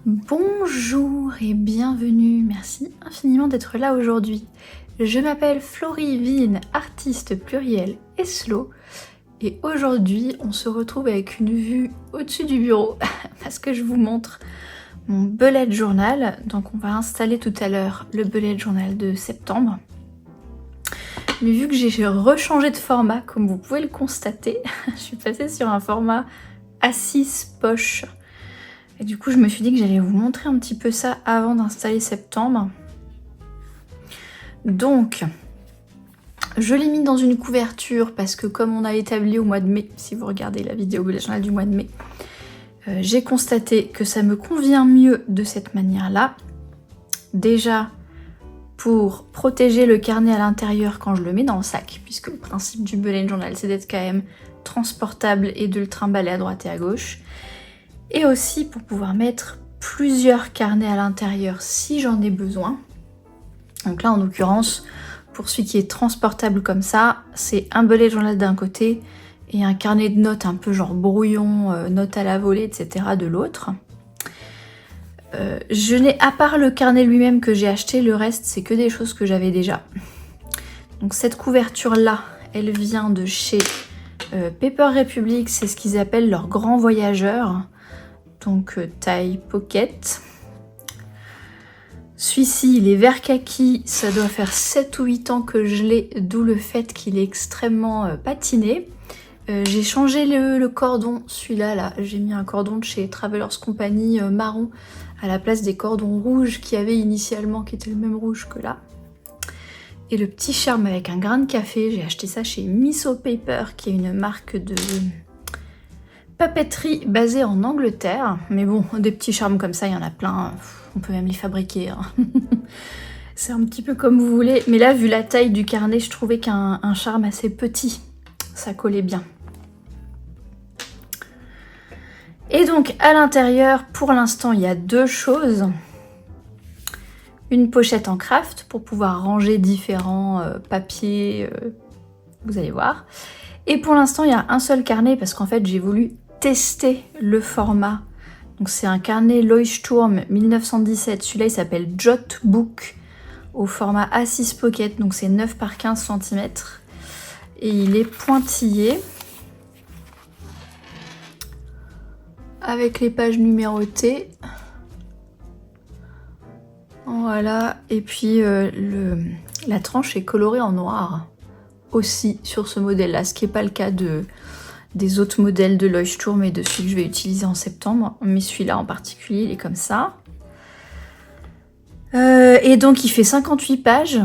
Bonjour et bienvenue, merci infiniment d'être là aujourd'hui. Je m'appelle Florivine, artiste pluriel et slow, et aujourd'hui on se retrouve avec une vue au-dessus du bureau parce que je vous montre mon bullet journal. Donc on va installer tout à l'heure le bullet journal de septembre. Mais vu que j'ai rechangé de format, comme vous pouvez le constater, je suis passée sur un format A6 poche. Et du coup, je me suis dit que j'allais vous montrer un petit peu ça avant d'installer septembre. Donc, je l'ai mis dans une couverture parce que comme on a établi au mois de mai, si vous regardez la vidéo bullet journal du mois de mai, j'ai constaté que ça me convient mieux de cette manière-là. Déjà, pour protéger le carnet à l'intérieur quand je le mets dans le sac, puisque le principe du bullet journal, c'est d'être quand même transportable et de le trimballer à droite et à gauche. Et aussi pour pouvoir mettre plusieurs carnets à l'intérieur si j'en ai besoin. Donc là en l'occurrence, pour celui qui est transportable comme ça, c'est un bullet journal d'un côté et un carnet de notes un peu genre brouillon, notes à la volée, etc. de l'autre. Je n'ai, à part le carnet lui-même que j'ai acheté, le reste c'est que des choses que j'avais déjà. Donc cette couverture là, elle vient de chez Paper Republic, c'est ce qu'ils appellent leur grand voyageur. Donc taille pocket. Celui-ci, il est vert kaki, ça doit faire 7 ou 8 ans que je l'ai, d'où le fait qu'il est extrêmement patiné. J'ai changé le cordon, celui-là, là, j'ai mis un cordon de chez Travelers Company marron à la place des cordons rouges qu'il y avait initialement, qui étaient le même rouge que là. Et le petit charme avec un grain de café, j'ai acheté ça chez Miso Paper, qui est une marque de papeterie basée en Angleterre. Mais bon, des petits charmes comme ça, il y en a plein, on peut même les fabriquer. Hein. C'est un petit peu comme vous voulez. Mais là, vu la taille du carnet, je trouvais qu'un charme assez petit, ça collait bien. Et donc, à l'intérieur, pour l'instant, il y a deux choses. Une pochette en craft pour pouvoir ranger différents papiers, vous allez voir. Et pour l'instant, il y a un seul carnet parce qu'en fait, j'ai voulu tester le format. Donc c'est un carnet Leuchtturm 1917. Celui-là, il s'appelle Jotbook au format A6 Pocket. Donc c'est 9 par 15 cm. Et il est pointillé. Avec les pages numérotées. Voilà. Et puis la tranche est colorée en noir aussi sur ce modèle-là. Ce qui n'est pas le cas des autres modèles de Leuchtturm et de celui que je vais utiliser en septembre. Mais celui-là en particulier, il est comme ça. Et donc il fait 58 pages.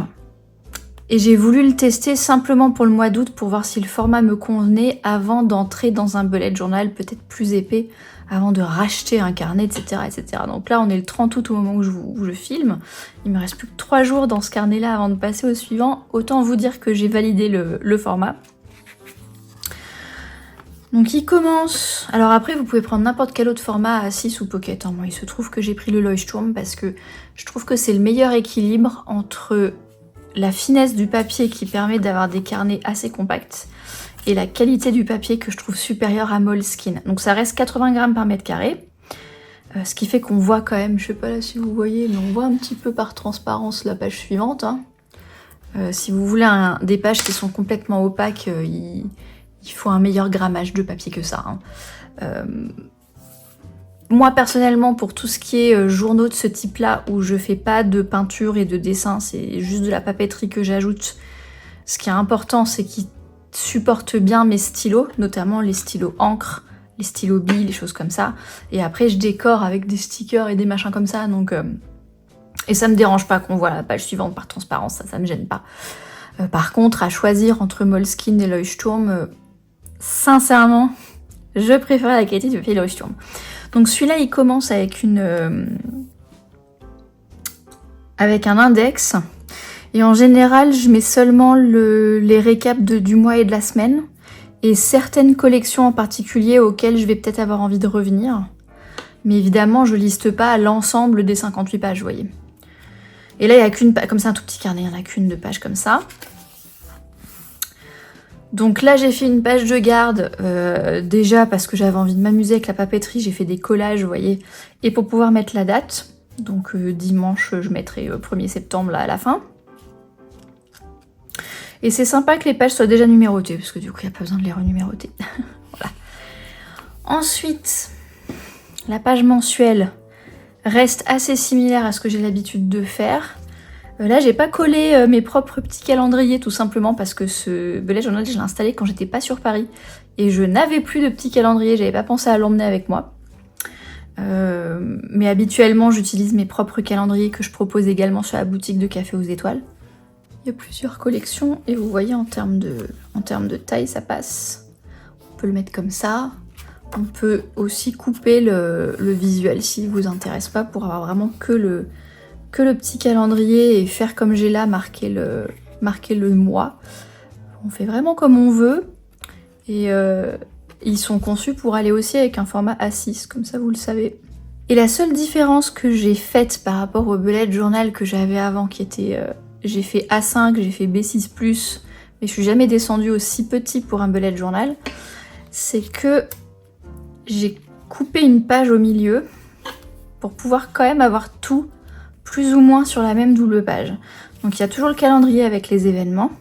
Et j'ai voulu le tester simplement pour le mois d'août pour voir si le format me convenait avant d'entrer dans un bullet journal peut-être plus épais, avant de racheter un carnet, etc., etc. Donc là, on est le 30 août au moment où je filme. Il me reste plus que 3 jours dans ce carnet-là avant de passer au suivant. Autant vous dire que j'ai validé le format. Donc il commence... Alors après, vous pouvez prendre n'importe quel autre format A6 ou Pocket. Hein. Moi, il se trouve que j'ai pris le Leuchtturm parce que je trouve que c'est le meilleur équilibre entre la finesse du papier qui permet d'avoir des carnets assez compacts et la qualité du papier que je trouve supérieure à Moleskine. Donc ça reste 80 grammes par mètre carré, ce qui fait qu'on voit quand même, je sais pas là si vous voyez, mais on voit un petit peu par transparence la page suivante. Hein. Si vous voulez des pages qui sont complètement opaques, il faut un meilleur grammage de papier que ça. Hein. Moi personnellement, pour tout ce qui est journaux de ce type-là, où je fais pas de peinture et de dessin, c'est juste de la papeterie que j'ajoute, ce qui est important, c'est qu'ils supportent bien mes stylos, notamment les stylos encre, les stylos billes, les choses comme ça. Et après, je décore avec des stickers et des machins comme ça, donc... Et ça me dérange pas qu'on voit la page suivante par transparence, ça me gêne pas. Par contre, à choisir entre Moleskine et Leuchtturm, sincèrement, je préfère la qualité du papier Leuchtturm. Donc celui-là, il commence avec avec un index. Et en général, je mets seulement les récaps du mois et de la semaine. Et certaines collections en particulier auxquelles je vais peut-être avoir envie de revenir. Mais évidemment, je liste pas l'ensemble des 58 pages, vous voyez. Et là, il n'y a qu'une page, comme c'est un tout petit carnet, il n'y en a qu'une de page comme ça. Donc là j'ai fait une page de garde, déjà parce que j'avais envie de m'amuser avec la papeterie, j'ai fait des collages, vous voyez, et pour pouvoir mettre la date. Donc dimanche, je mettrai 1er septembre là à la fin. Et c'est sympa que les pages soient déjà numérotées, parce que du coup il n'y a pas besoin de les renuméroter. Voilà. Ensuite, la page mensuelle reste assez similaire à ce que j'ai l'habitude de faire. Là, j'ai pas collé mes propres petits calendriers, tout simplement parce que ce bullet journal, je l'ai installé quand j'étais pas sur Paris. Et je n'avais plus de petits calendriers, j'avais pas pensé à l'emmener avec moi. Mais habituellement, j'utilise mes propres calendriers que je propose également sur la boutique de Café aux Étoiles. Il y a plusieurs collections et vous voyez en termes de taille, ça passe. On peut le mettre comme ça. On peut aussi couper le visuel s'il vous intéresse pas pour avoir vraiment que le petit calendrier et faire comme j'ai là, marquer le mois. On fait vraiment comme on veut et ils sont conçus pour aller aussi avec un format A6, comme ça vous le savez. Et la seule différence que j'ai faite par rapport au bullet journal que j'avais avant, qui était... j'ai fait A5, j'ai fait B6+, mais je suis jamais descendue aussi petit pour un bullet journal, c'est que j'ai coupé une page au milieu pour pouvoir quand même avoir tout plus ou moins sur la même double page. Donc il y a toujours le calendrier avec les événements.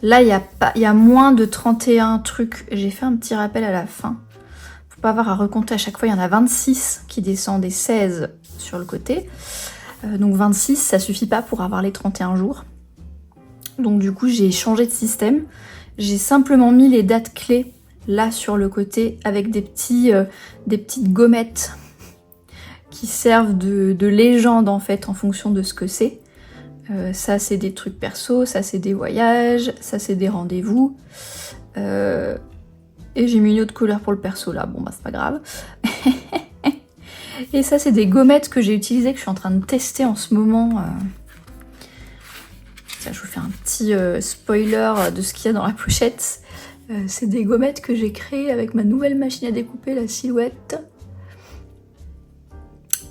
Là, il y a moins de 31 trucs. J'ai fait un petit rappel à la fin. Faut pas avoir à recompter à chaque fois. Il y en a 26 qui descendent et 16 sur le côté. Donc 26, ça suffit pas pour avoir les 31 jours. Donc du coup, j'ai changé de système. J'ai simplement mis les dates clés là sur le côté avec des petites gommettes qui servent de légende en fait en fonction de ce que c'est. Ça c'est des trucs perso, ça c'est des voyages, ça c'est des rendez-vous. Et j'ai mis une autre couleur pour le perso là, bon bah c'est pas grave. Et ça c'est des gommettes que j'ai utilisées, que je suis en train de tester en ce moment. Ça, je vous fais un petit spoiler de ce qu'il y a dans la pochette. C'est des gommettes que j'ai créées avec ma nouvelle machine à découper, la Silhouette.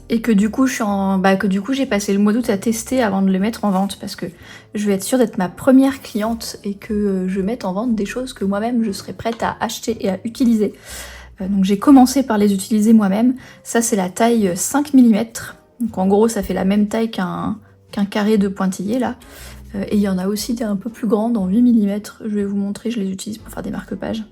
Et que du coup, j'ai passé le mois d'août à tester avant de les mettre en vente parce que je vais être sûre d'être ma première cliente et que je mette en vente des choses que moi-même je serais prête à acheter et à utiliser. Donc j'ai commencé par les utiliser moi-même. Ça c'est la taille 5 mm. Donc en gros ça fait la même taille qu'un carré de pointillé là. Et il y en a aussi des un peu plus grandes en 8 mm. Je vais vous montrer, je les utilise pour faire des marque-pages.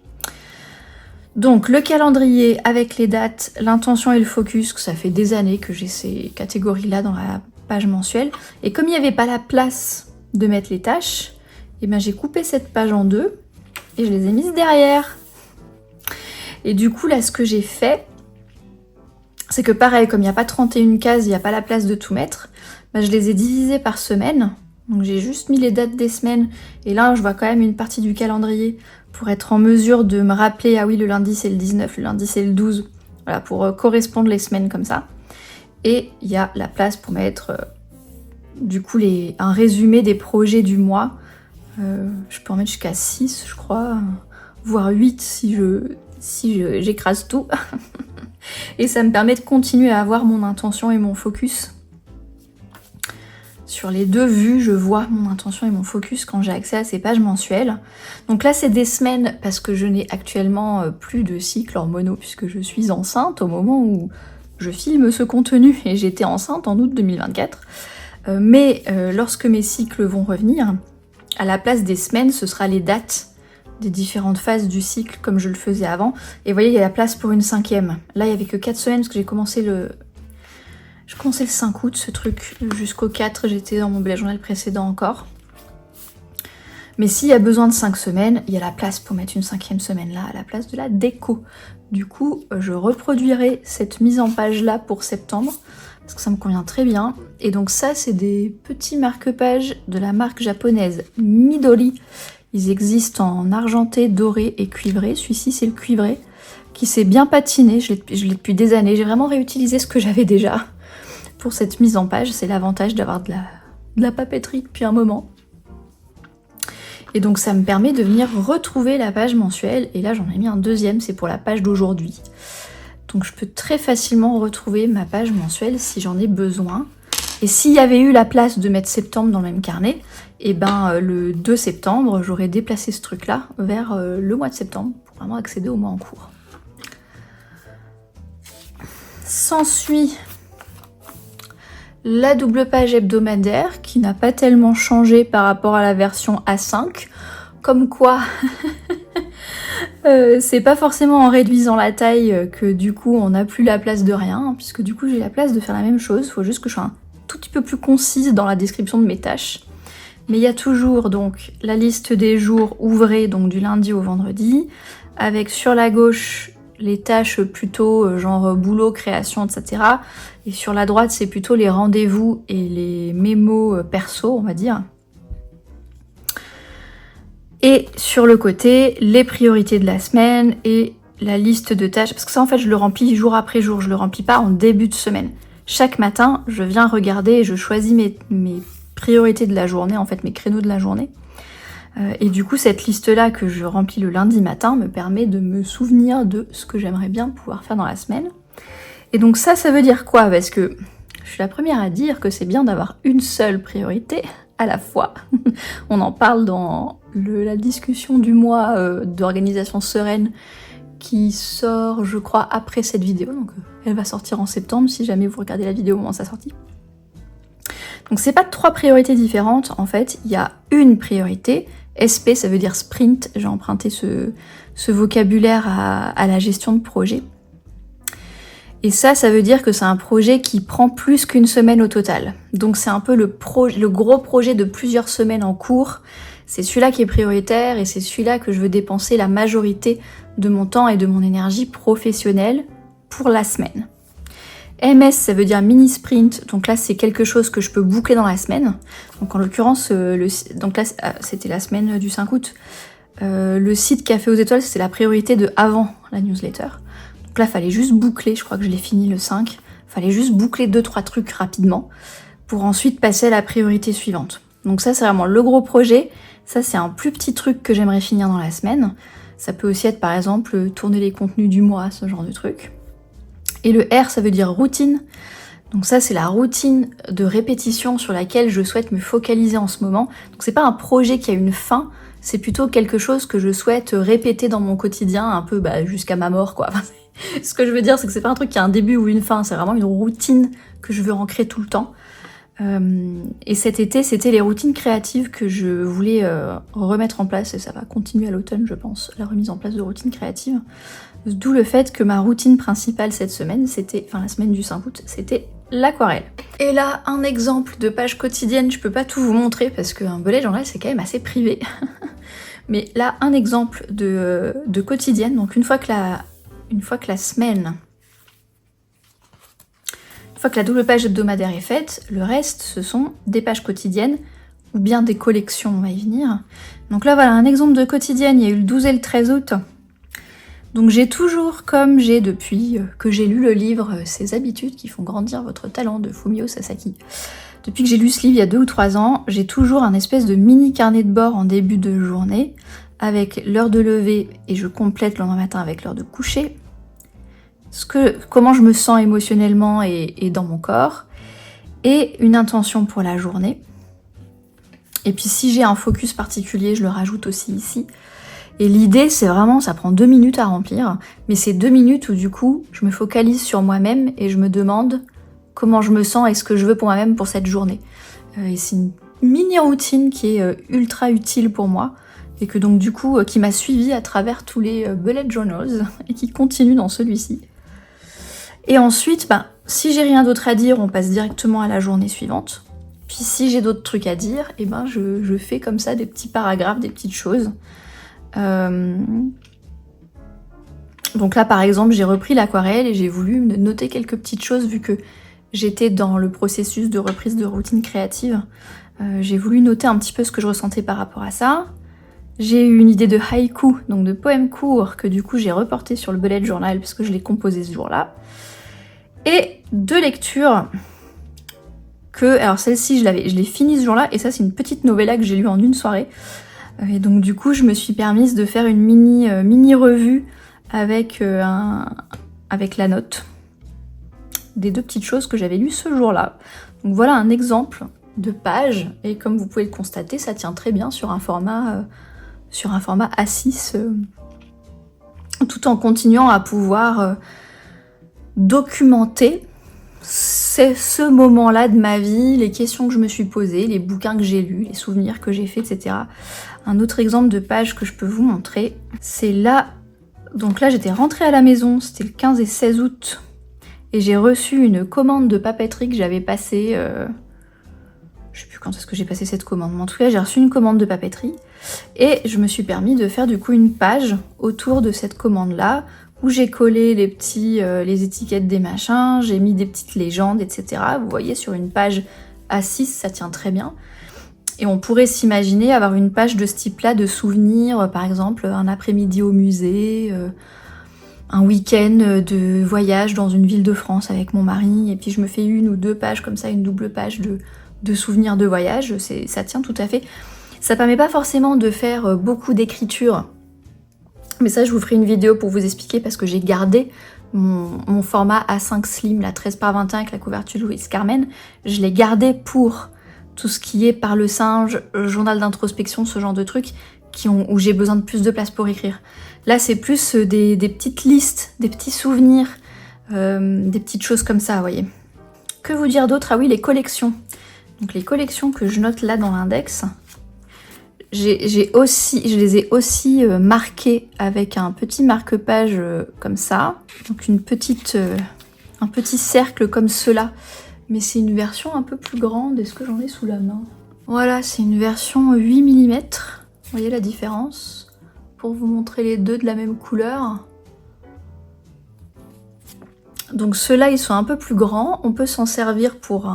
Donc le calendrier avec les dates, l'intention et le focus, que ça fait des années que j'ai ces catégories-là dans la page mensuelle. Et comme il n'y avait pas la place de mettre les tâches, et ben j'ai coupé cette page en deux et je les ai mises derrière. Et du coup là ce que j'ai fait, c'est que pareil, comme il n'y a pas 31 cases, il n'y a pas la place de tout mettre, ben, je les ai divisées par semaine. Donc j'ai juste mis les dates des semaines et là je vois quand même une partie du calendrier pour être en mesure de me rappeler, ah oui le lundi c'est le 19, le lundi c'est le 12, voilà, pour correspondre les semaines comme ça. Et il y a la place pour mettre du coup un résumé des projets du mois. Je peux en mettre jusqu'à 6 je crois, voire 8 si j'écrase tout. Et ça me permet de continuer à avoir mon intention et mon focus. Sur les deux vues, je vois mon intention et mon focus quand j'ai accès à ces pages mensuelles. Donc là, c'est des semaines parce que je n'ai actuellement plus de cycle en mono puisque je suis enceinte au moment où je filme ce contenu et j'étais enceinte en août 2024. Mais lorsque mes cycles vont revenir, à la place des semaines, ce sera les dates des différentes phases du cycle comme je le faisais avant. Et vous voyez, il y a la place pour une 5e. Là, il n'y avait que 4 semaines parce que j'ai commencé le 5 août, ce truc. Jusqu'au 4, j'étais dans mon bullet journal précédent encore. Mais s'il y a besoin de 5 semaines, il y a la place pour mettre une 5e semaine là, à la place de la déco. Du coup, je reproduirai cette mise en page là pour septembre, parce que ça me convient très bien. Et donc ça, c'est des petits marque-pages de la marque japonaise Midori. Ils existent en argenté, doré et cuivré. Celui-ci, c'est le cuivré, qui s'est bien patiné. Je l'ai depuis des années. J'ai vraiment réutilisé ce que j'avais déjà pour cette mise en page. C'est l'avantage d'avoir de la papeterie depuis un moment. Et donc ça me permet de venir retrouver la page mensuelle. Et là, j'en ai mis un deuxième, c'est pour la page d'aujourd'hui. Donc je peux très facilement retrouver ma page mensuelle si j'en ai besoin. Et s'il y avait eu la place de mettre septembre dans le même carnet, et ben le 2 septembre, j'aurais déplacé ce truc-là vers le mois de septembre pour vraiment accéder au mois en cours. S'ensuit la double page hebdomadaire qui n'a pas tellement changé par rapport à la version A5. Comme quoi, c'est pas forcément en réduisant la taille que du coup on n'a plus la place de rien, hein, puisque du coup j'ai la place de faire la même chose, il faut juste que je sois un tout petit peu plus concise dans la description de mes tâches. Mais il y a toujours donc la liste des jours ouvrés, donc du lundi au vendredi, avec sur la gauche les tâches plutôt genre boulot, création, etc. Et sur la droite c'est plutôt les rendez-vous et les mémos perso, on va dire. Et sur le côté, les priorités de la semaine et la liste de tâches. Parce que ça, en fait, je le remplis jour après jour. Je le remplis pas en début de semaine. Chaque matin, je viens regarder et je choisis mes priorités de la journée, en fait, mes créneaux de la journée. Et du coup, cette liste-là que je remplis le lundi matin me permet de me souvenir de ce que j'aimerais bien pouvoir faire dans la semaine. Et donc ça veut dire quoi? Parce que je suis la première à dire que c'est bien d'avoir une seule priorité à la fois. On en parle dans la discussion du mois d'organisation sereine qui sort, je crois, après cette vidéo. Donc elle va sortir en septembre si jamais vous regardez la vidéo au moment de sa sortie. Donc c'est pas 3 priorités différentes, en fait, il y a une priorité. SP, ça veut dire sprint, j'ai emprunté ce vocabulaire à la gestion de projet. Et ça veut dire que c'est un projet qui prend plus qu'une semaine au total. Donc c'est un peu le gros projet de plusieurs semaines en cours. C'est celui-là qui est prioritaire et c'est celui-là que je veux dépenser la majorité de mon temps et de mon énergie professionnelle pour la semaine. MS, ça veut dire mini sprint, donc là c'est quelque chose que je peux boucler dans la semaine. Donc en l'occurrence, donc là c'était la semaine du 5 août. Le site Café aux étoiles, c'était la priorité de avant la newsletter. Donc là, fallait juste boucler, je crois que je l'ai fini le 5. Fallait juste boucler 2-3 trucs rapidement pour ensuite passer à la priorité suivante. Donc ça, c'est vraiment le gros projet. Ça, c'est un plus petit truc que j'aimerais finir dans la semaine. Ça peut aussi être, par exemple, tourner les contenus du mois, ce genre de truc. Et le R, ça veut dire routine. Donc ça, c'est la routine de répétition sur laquelle je souhaite me focaliser en ce moment. Donc c'est pas un projet qui a une fin, c'est plutôt quelque chose que je souhaite répéter dans mon quotidien, un peu jusqu'à ma mort, quoi. Enfin, ce que je veux dire, c'est que c'est pas un truc qui a un début ou une fin, c'est vraiment une routine que je veux ancrer tout le temps. Et cet été, c'était les routines créatives que je voulais remettre en place, et ça va continuer à l'automne, je pense, la remise en place de routines créatives. D'où le fait que ma routine principale cette semaine, la semaine du 5 août, c'était l'aquarelle. Et là, un exemple de page quotidienne, je peux pas tout vous montrer parce qu'un bullet journal c'est quand même assez privé. Mais là, un exemple de quotidienne, donc une fois que la double page hebdomadaire est faite, le reste ce sont des pages quotidiennes ou bien des collections, on va y venir. Donc là voilà un exemple de quotidienne, il y a eu le 12 et le 13 août. Donc j'ai toujours, comme j'ai depuis que j'ai lu le livre Ces habitudes qui font grandir votre talent de Fumio Sasaki, depuis que j'ai lu ce livre il y a 2 ou 3 ans, j'ai toujours un espèce de mini carnet de bord en début de journée, avec l'heure de lever et je complète le lendemain matin avec l'heure de coucher, comment je me sens émotionnellement et dans mon corps, et une intention pour la journée. Et puis si j'ai un focus particulier, je le rajoute aussi ici. Et l'idée, c'est vraiment, ça prend 2 minutes à remplir, mais c'est 2 minutes où du coup, je me focalise sur moi-même et je me demande comment je me sens et ce que je veux pour moi-même pour cette journée. Et c'est une mini routine qui est ultra utile pour moi et que donc du coup, qui m'a suivie à travers tous les bullet journals et qui continue dans celui-ci. Et ensuite, si j'ai rien d'autre à dire, on passe directement à la journée suivante. Puis si j'ai d'autres trucs à dire, je fais comme ça des petits paragraphes, des petites choses. Donc là par exemple j'ai repris l'aquarelle et j'ai voulu noter quelques petites choses vu que j'étais dans le processus de reprise de routine créative. J'ai voulu noter un petit peu ce que je ressentais par rapport à ça. J'ai eu une idée de haïku, donc de poème court, que du coup j'ai reporté sur le bullet journal parce que je l'ai composé ce jour-là. Et 2 lectures alors celle-ci je l'ai finie ce jour-là et ça c'est une petite novella que j'ai lue en une soirée. Et donc du coup je me suis permise de faire une mini revue avec la note des 2 petites choses que j'avais lues ce jour-là. Donc voilà un exemple de page et comme vous pouvez le constater, ça tient très bien sur un format A6 tout en continuant à pouvoir documenter ce moment-là de ma vie, les questions que je me suis posées, les bouquins que j'ai lus, les souvenirs que j'ai faits, etc. Un autre exemple de page que je peux vous montrer, c'est là. Donc là, j'étais rentrée à la maison, c'était le 15 et 16 août, et j'ai reçu une commande de papeterie que j'avais passée. Je sais plus quand est-ce que j'ai passé cette commande, mais en tout cas, j'ai reçu une commande de papeterie, et je me suis permis de faire du coup une page autour de cette commande-là, où j'ai collé les étiquettes des machins, j'ai mis des petites légendes, etc. Vous voyez, sur une page A6, ça tient très bien. Et on pourrait s'imaginer avoir une page de ce type-là de souvenirs, par exemple un après-midi au musée, un week-end de voyage dans une ville de France avec mon mari, et puis je me fais une ou deux pages comme ça, une double page de souvenirs de voyage, ça tient tout à fait. Ça permet pas forcément de faire beaucoup d'écriture, mais ça je vous ferai une vidéo pour vous expliquer parce que j'ai gardé mon format A5 Slim, la 13/21 avec la couverture de Louise Carmen, je l'ai gardé pour tout ce qui est par le singe, journal d'introspection, ce genre de trucs où j'ai besoin de plus de place pour écrire. Là c'est plus des petites listes, des petits souvenirs, des petites choses comme ça, vous voyez. Que vous dire d'autre? Ah oui, les collections. Donc les collections que je note là dans l'index, je les ai aussi marquées avec un petit marque-page comme ça. Donc un petit cercle comme cela. Mais c'est une version un peu plus grande. Est-ce que j'en ai sous la main? Voilà, c'est une version 8 mm. Vous voyez la différence? Pour vous montrer les deux de la même couleur. Donc ceux-là, ils sont un peu plus grands. On peut s'en servir pour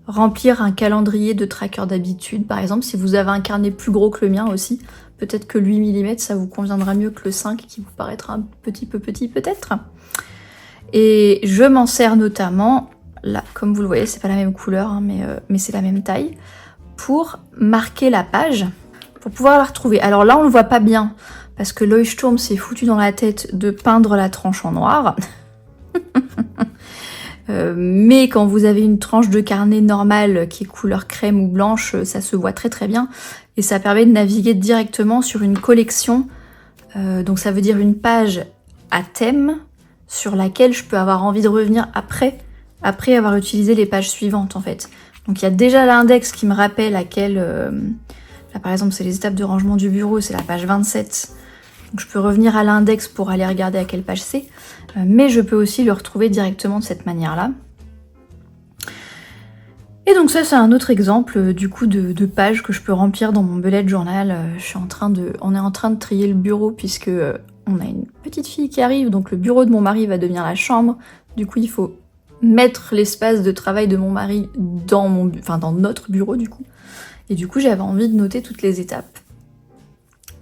remplir un calendrier de tracker d'habitude. Par exemple, si vous avez un carnet plus gros que le mien aussi, peut-être que le 8 mm, ça vous conviendra mieux que le 5 qui vous paraîtra un petit peu petit peut-être. Et je m'en sers notamment, là, comme vous le voyez, c'est pas la même couleur, hein, mais c'est la même taille, pour marquer la page, pour pouvoir la retrouver. Alors là, on le voit pas bien, parce que Leuchtturm s'est foutu dans la tête de peindre la tranche en noir. Mais quand vous avez une tranche de carnet normale qui est couleur crème ou blanche, ça se voit très très bien et ça permet de naviguer directement sur une collection, donc ça veut dire une page à thème sur laquelle je peux avoir envie de revenir après avoir utilisé les pages suivantes en fait. Donc il y a déjà l'index qui me rappelle laquelle, là par exemple c'est les étapes de rangement du bureau, c'est la page 27. Donc je peux revenir à l'index pour aller regarder à quelle page c'est, mais je peux aussi le retrouver directement de cette manière-là. Et donc ça c'est un autre exemple du coup de page que je peux remplir dans mon bullet journal. On est en train de trier le bureau puisque on a une petite fille qui arrive, donc le bureau de mon mari va devenir la chambre. Du coup il faut mettre l'espace de travail de mon mari dans notre bureau du coup. Et du coup j'avais envie de noter toutes les étapes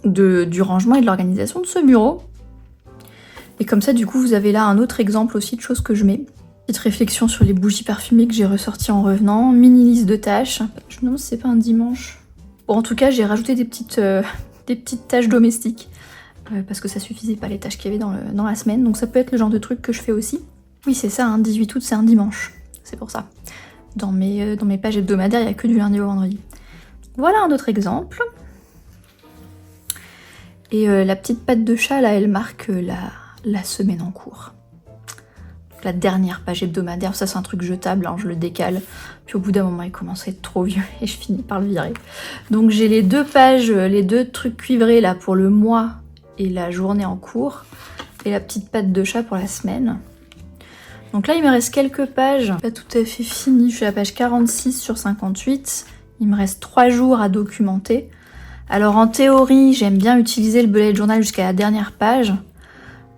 du rangement et de l'organisation de ce bureau. Et comme ça, du coup, vous avez là un autre exemple aussi de choses que je mets. Petite réflexion sur les bougies parfumées que j'ai ressorties en revenant. Mini liste de tâches. Je me demande si c'est pas un dimanche. Bon, en tout cas, j'ai rajouté des petites tâches domestiques. Parce que ça suffisait pas les tâches qu'il y avait dans la semaine. Donc ça peut être le genre de truc que je fais aussi. Oui, c'est ça, hein, 18 août, c'est un dimanche. C'est pour ça. Dans mes pages hebdomadaires, il n'y a que du lundi au vendredi. Voilà un autre exemple. Et la petite patte de chat, là, elle marque la semaine en cours. Donc, la dernière page hebdomadaire, ça c'est un truc jetable, hein, je le décale. Puis au bout d'un moment, il commence à être trop vieux et je finis par le virer. Donc j'ai les deux pages, les deux trucs cuivrés là pour le mois et la journée en cours. Et la petite patte de chat pour la semaine. Donc là, il me reste quelques pages, pas tout à fait fini. Je suis à la page 46 sur 58. Il me reste 3 jours à documenter. Alors en théorie, j'aime bien utiliser le bullet journal jusqu'à la dernière page.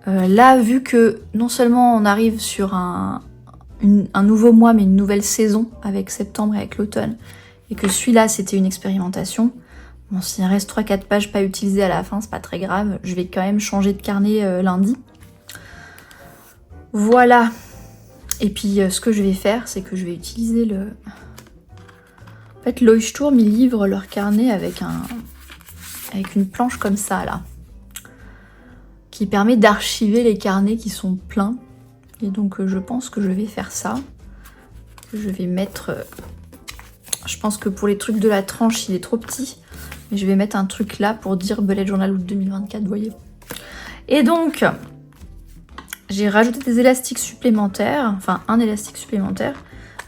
Là, vu que non seulement on arrive sur un nouveau mois, mais une nouvelle saison avec septembre et avec l'automne, et que celui-là, c'était une expérimentation, bon, s'il reste 3-4 pages pas utilisées à la fin, c'est pas très grave. Je vais quand même changer de carnet lundi. Voilà. Et puis, ce que je vais faire, c'est que je vais utiliser En fait, Leuchtturm, ils livrent leur carnet avec une planche comme ça, là, qui permet d'archiver les carnets qui sont pleins. Et donc, je pense que je vais faire ça. Je vais mettre Je pense que pour les trucs de la tranche, il est trop petit. Mais je vais mettre un truc là pour dire bullet journal août 2024, vous voyez. Et donc, j'ai rajouté des élastiques supplémentaires, enfin un élastique supplémentaire.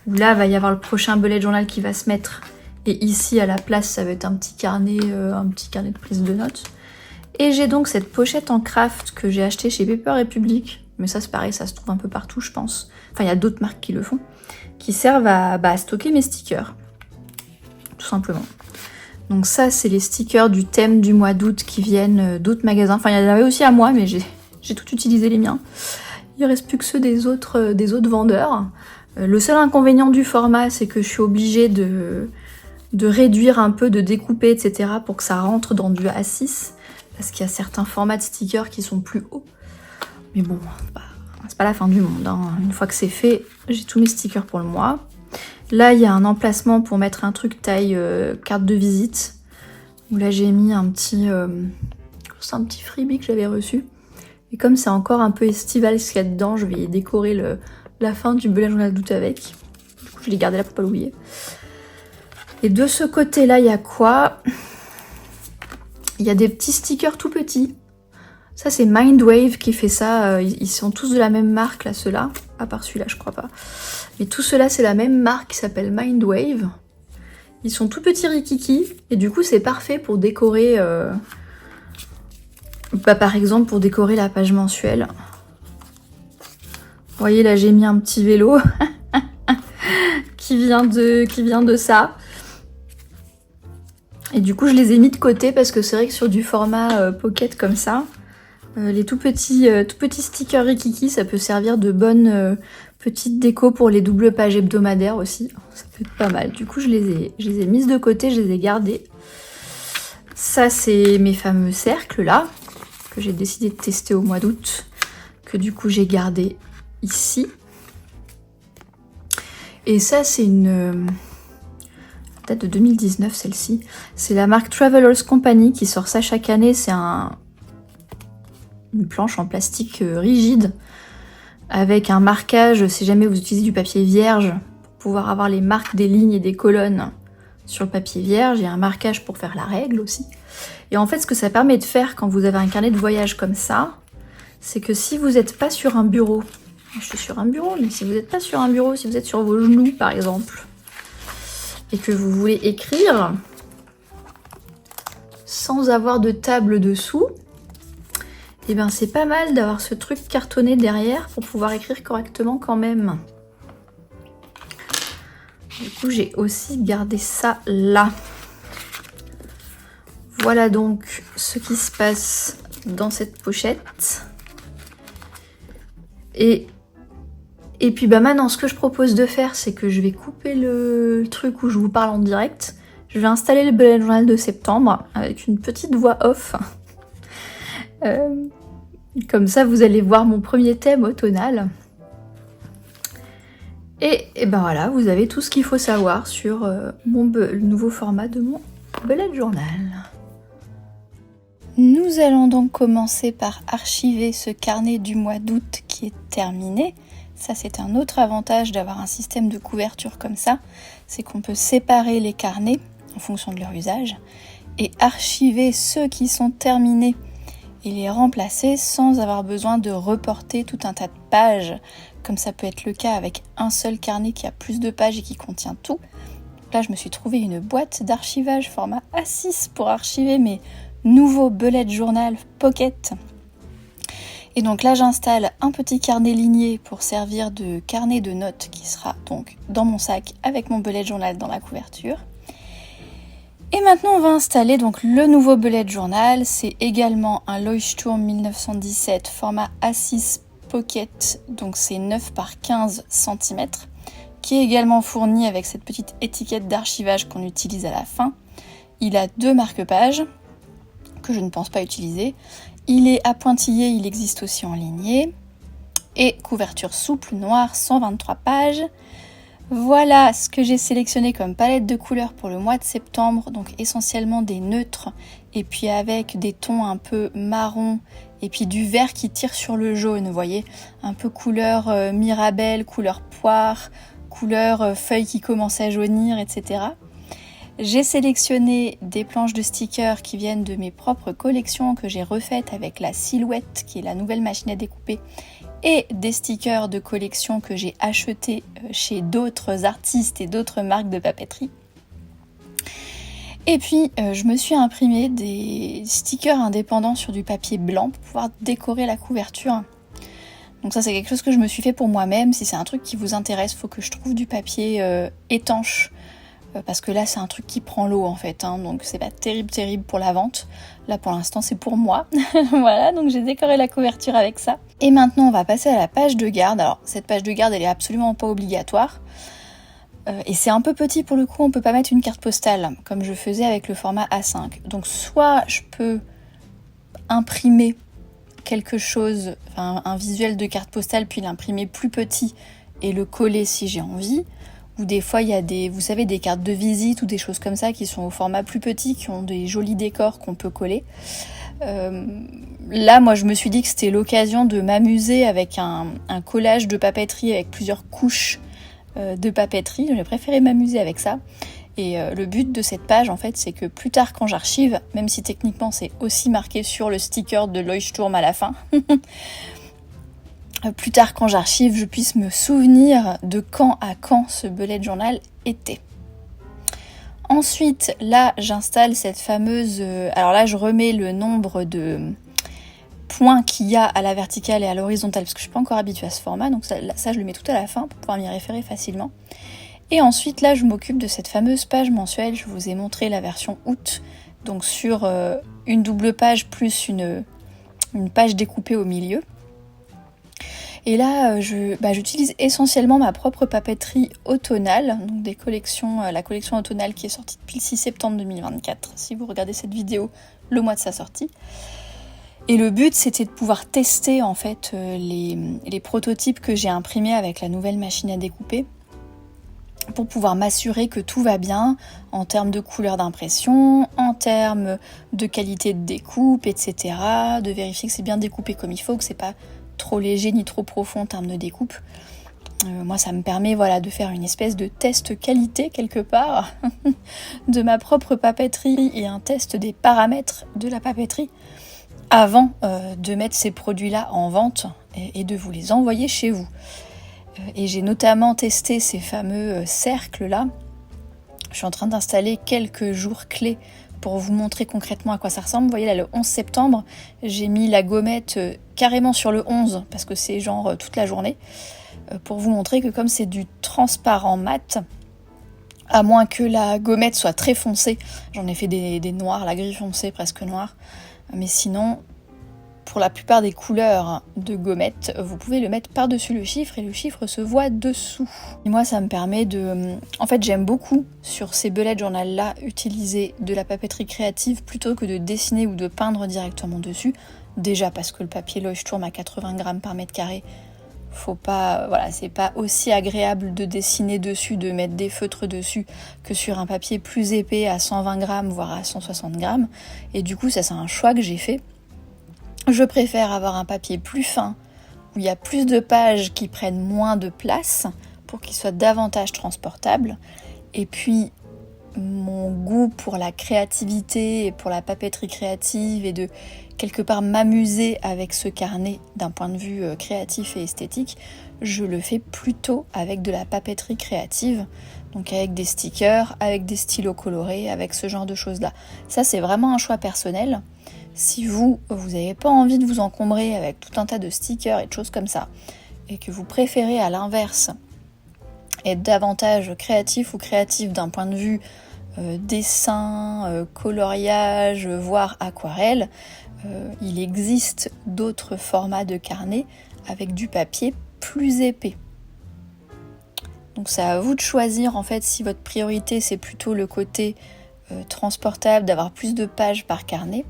Où là, va y avoir le prochain bullet journal qui va se mettre. Et ici, à la place, ça va être un petit carnet de prise de notes. Et j'ai donc cette pochette en craft que j'ai achetée chez Paper Republic. Mais ça, c'est pareil, ça se trouve un peu partout, je pense. Enfin, il y a d'autres marques qui le font. Qui servent à stocker mes stickers. Tout simplement. Donc ça, c'est les stickers du thème du mois d'août qui viennent d'autres magasins. Enfin, il y en avait aussi à moi, mais j'ai tout utilisé les miens. Il reste plus que ceux des autres vendeurs. Le seul inconvénient du format, c'est que je suis obligée de réduire un peu, de découper, etc. pour que ça rentre dans du A6. Parce qu'il y a certains formats de stickers qui sont plus hauts. Mais bon, c'est pas la fin du monde, hein. Une fois que c'est fait, j'ai tous mes stickers pour le mois. Là, il y a un emplacement pour mettre un truc taille carte de visite. Où là, j'ai mis un petit freebie que j'avais reçu. Et comme c'est encore un peu estival ce qu'il y a dedans, je vais décorer la fin du bullet journal d'août avec. Du coup, je l'ai gardé là pour pas l'oublier. Et de ce côté-là, il y a quoi? Il y a des petits stickers tout petits. Ça, c'est Mindwave qui fait ça. Ils sont tous de la même marque, là, ceux-là. À part celui-là, je crois pas. Mais tout ceux-là, c'est la même marque qui s'appelle Mindwave. Ils sont tout petits rikiki. Et du coup, c'est parfait pour décorer... par exemple, pour décorer la page mensuelle. Vous voyez, là, j'ai mis un petit vélo qui vient de ça. Et du coup, je les ai mis de côté parce que c'est vrai que sur du format pocket comme ça, les tout petits stickers rikiki, ça peut servir de bonne petite déco pour les doubles pages hebdomadaires aussi. Ça peut être pas mal. Du coup, je les ai mises de côté, je les ai gardées. Ça, c'est mes fameux cercles là, que j'ai décidé de tester au mois d'août, que du coup j'ai gardé ici. Et ça, c'est une date de 2019, celle-ci. C'est la marque Travelers Company qui sort ça chaque année. C'est une planche en plastique rigide avec un marquage, si jamais vous utilisez du papier vierge, pour pouvoir avoir les marques des lignes et des colonnes sur le papier vierge. Il y a un marquage pour faire la règle aussi. Et en fait, ce que ça permet de faire quand vous avez un carnet de voyage comme ça, c'est que si vous n'êtes pas sur un bureau, je suis sur un bureau, mais si vous n'êtes pas sur un bureau, si vous êtes sur vos genoux par exemple, et que vous voulez écrire sans avoir de table dessous, et bien c'est pas mal d'avoir ce truc cartonné derrière pour pouvoir écrire correctement quand même. Du coup, j'ai aussi gardé ça là. Voilà donc ce qui se passe dans cette pochette. Et puis bah maintenant, ce que je propose de faire, c'est que je vais couper le truc où je vous parle en direct. Je vais installer le bullet journal de septembre avec une petite voix off. Comme ça, vous allez voir mon premier thème automnal. Et ben voilà, vous avez tout ce qu'il faut savoir sur le nouveau format de mon bullet journal. Nous allons donc commencer par archiver ce carnet du mois d'août qui est terminé. Ça, c'est un autre avantage d'avoir un système de couverture comme ça, c'est qu'on peut séparer les carnets en fonction de leur usage et archiver ceux qui sont terminés et les remplacer sans avoir besoin de reporter tout un tas de pages, comme ça peut être le cas avec un seul carnet qui a plus de pages et qui contient tout. Là, je me suis trouvé une boîte d'archivage format A6 pour archiver mes nouveaux bullet journal pocket. Et donc là, j'installe un petit carnet ligné pour servir de carnet de notes qui sera donc dans mon sac avec mon bullet journal dans la couverture. Et maintenant, on va installer donc le nouveau bullet journal. C'est également un Leuchtturm 1917 format A6 pocket, donc c'est 9 par 15 cm, qui est également fourni avec cette petite étiquette d'archivage qu'on utilise à la fin. Il a 2 marque-pages que je ne pense pas utiliser. Il est à pointillé, il existe aussi en ligné. Et couverture souple, noire, 123 pages. Voilà ce que j'ai sélectionné comme palette de couleurs pour le mois de septembre. Donc essentiellement des neutres et puis avec des tons un peu marron et puis du vert qui tire sur le jaune, vous voyez. Un peu couleur mirabelle, couleur poire, couleur feuille qui commence à jaunir, etc. J'ai sélectionné des planches de stickers qui viennent de mes propres collections que j'ai refaites avec la Silhouette, qui est la nouvelle machine à découper, et des stickers de collection que j'ai achetés chez d'autres artistes et d'autres marques de papeterie. Et puis je me suis imprimé des stickers indépendants sur du papier blanc pour pouvoir décorer la couverture. Donc ça c'est quelque chose que je me suis fait pour moi-même. Si c'est un truc qui vous intéresse, il faut que je trouve du papier étanche. Parce que là c'est un truc qui prend l'eau en fait, hein, donc c'est pas terrible pour la vente. Là pour l'instant c'est pour moi. Voilà, donc j'ai décoré la couverture avec ça. Et maintenant on va passer à la page de garde. Alors cette page de garde elle est absolument pas obligatoire. Et c'est un peu petit pour le coup, on peut pas mettre une carte postale comme je faisais avec le format A5. Donc soit je peux imprimer quelque chose, enfin un visuel de carte postale, puis l'imprimer plus petit et le coller si j'ai envie. Ou des fois il y a vous savez, des cartes de visite ou des choses comme ça qui sont au format plus petit, qui ont des jolis décors qu'on peut coller. Là moi je me suis dit que c'était l'occasion de m'amuser avec un collage de papeterie avec plusieurs couches de papeterie. J'ai préféré m'amuser avec ça. Et le but de cette page en fait c'est que plus tard quand j'archive, même si techniquement c'est aussi marqué sur le sticker de Leuchtturm à la fin, plus tard quand j'archive, je puisse me souvenir de quand à quand ce bullet journal était. Ensuite, là, j'installe cette fameuse... alors là, je remets le nombre de points qu'il y a à la verticale et à l'horizontale, parce que je ne suis pas encore habituée à ce format, donc ça, je le mets tout à la fin pour pouvoir m'y référer facilement. Et ensuite, là, je m'occupe de cette fameuse page mensuelle. Je vous ai montré la version août, donc sur une double page plus une page découpée au milieu. Et là, j'utilise essentiellement ma propre papeterie automnale, donc la collection automnale qui est sortie depuis le 6 septembre 2024, si vous regardez cette vidéo, le mois de sa sortie. Et le but, c'était de pouvoir tester en fait les prototypes que j'ai imprimés avec la nouvelle machine à découper, pour pouvoir m'assurer que tout va bien en termes de couleur d'impression, en termes de qualité de découpe, etc. De vérifier que c'est bien découpé comme il faut, que c'est pas trop léger ni trop profond en termes de découpe. Moi ça me permet de faire une espèce de test qualité quelque part de ma propre papeterie et un test des paramètres de la papeterie avant de mettre ces produits-là en vente et de vous les envoyer chez vous. Et j'ai notamment testé ces fameux cercles-là. Je suis en train d'installer quelques jours clés pour vous montrer concrètement à quoi ça ressemble. Vous voyez là, le 11 septembre, j'ai mis la gommette carrément sur le 11, parce que c'est genre toute la journée, pour vous montrer que comme c'est du transparent mat, à moins que la gommette soit très foncée, j'en ai fait des noirs, la gris foncée presque noire, mais sinon, pour la plupart des couleurs de gommette, vous pouvez le mettre par-dessus le chiffre et le chiffre se voit dessous. Et moi, ça me permet de... En fait, j'aime beaucoup, sur ces bullet journal-là, utiliser de la papeterie créative plutôt que de dessiner ou de peindre directement dessus. Déjà parce que le papier Leuchtturm à 80 grammes par mètre carré, c'est pas aussi agréable de dessiner dessus, de mettre des feutres dessus que sur un papier plus épais à 120 grammes, voire à 160 grammes. Et du coup, ça c'est un choix que j'ai fait. Je préfère avoir un papier plus fin, où il y a plus de pages qui prennent moins de place, pour qu'il soit davantage transportable. Et puis, mon goût pour la créativité et pour la papeterie créative et de quelque part m'amuser avec ce carnet d'un point de vue créatif et esthétique, je le fais plutôt avec de la papeterie créative, donc avec des stickers, avec des stylos colorés, avec ce genre de choses-là. Ça, c'est vraiment un choix personnel. Si vous n'avez pas envie de vous encombrer avec tout un tas de stickers et de choses comme ça, et que vous préférez à l'inverse être davantage créatif ou créative d'un point de vue dessin, coloriage, voire aquarelle, il existe d'autres formats de carnet avec du papier plus épais. Donc c'est à vous de choisir en fait si votre priorité c'est plutôt le côté transportable, d'avoir plus de pages par carnet,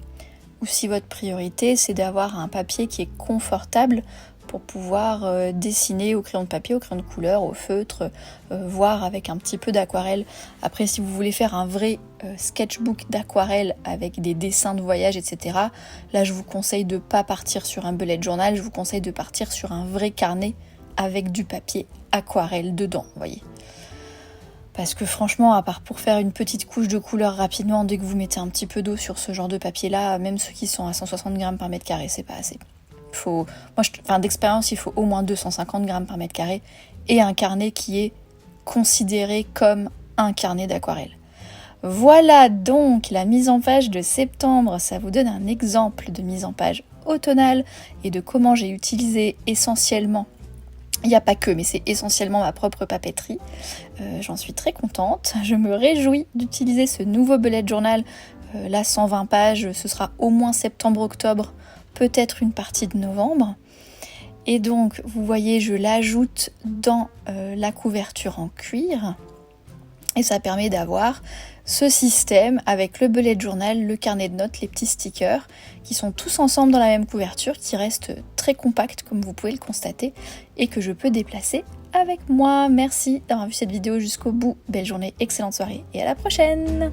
ou si votre priorité c'est d'avoir un papier qui est confortable pour pouvoir dessiner au crayon de papier, au crayon de couleur, au feutre, voire avec un petit peu d'aquarelle. Après, si vous voulez faire un vrai sketchbook d'aquarelle avec des dessins de voyage, etc., là je vous conseille de ne pas partir sur un bullet journal, je vous conseille de partir sur un vrai carnet avec du papier aquarelle dedans, vous voyez. Parce que franchement, à part pour faire une petite couche de couleur rapidement, dès que vous mettez un petit peu d'eau sur ce genre de papier-là, même ceux qui sont à 160 grammes par mètre carré, c'est pas assez. D'expérience, il faut au moins 250 grammes par mètre carré et un carnet qui est considéré comme un carnet d'aquarelle. Voilà donc la mise en page de septembre. Ça vous donne un exemple de mise en page automnale et de comment j'ai utilisé essentiellement. Il n'y a pas que, mais c'est essentiellement ma propre papeterie. J'en suis très contente. Je me réjouis d'utiliser ce nouveau bullet journal. Là, 120 pages, ce sera au moins septembre-octobre, peut-être une partie de novembre. Et donc, vous voyez, je l'ajoute dans la couverture en cuir. Et ça permet d'avoir ce système avec le bullet journal, le carnet de notes, les petits stickers qui sont tous ensemble dans la même couverture, qui reste très compact comme vous pouvez le constater et que je peux déplacer avec moi. Merci d'avoir vu cette vidéo jusqu'au bout. Belle journée, excellente soirée et à la prochaine!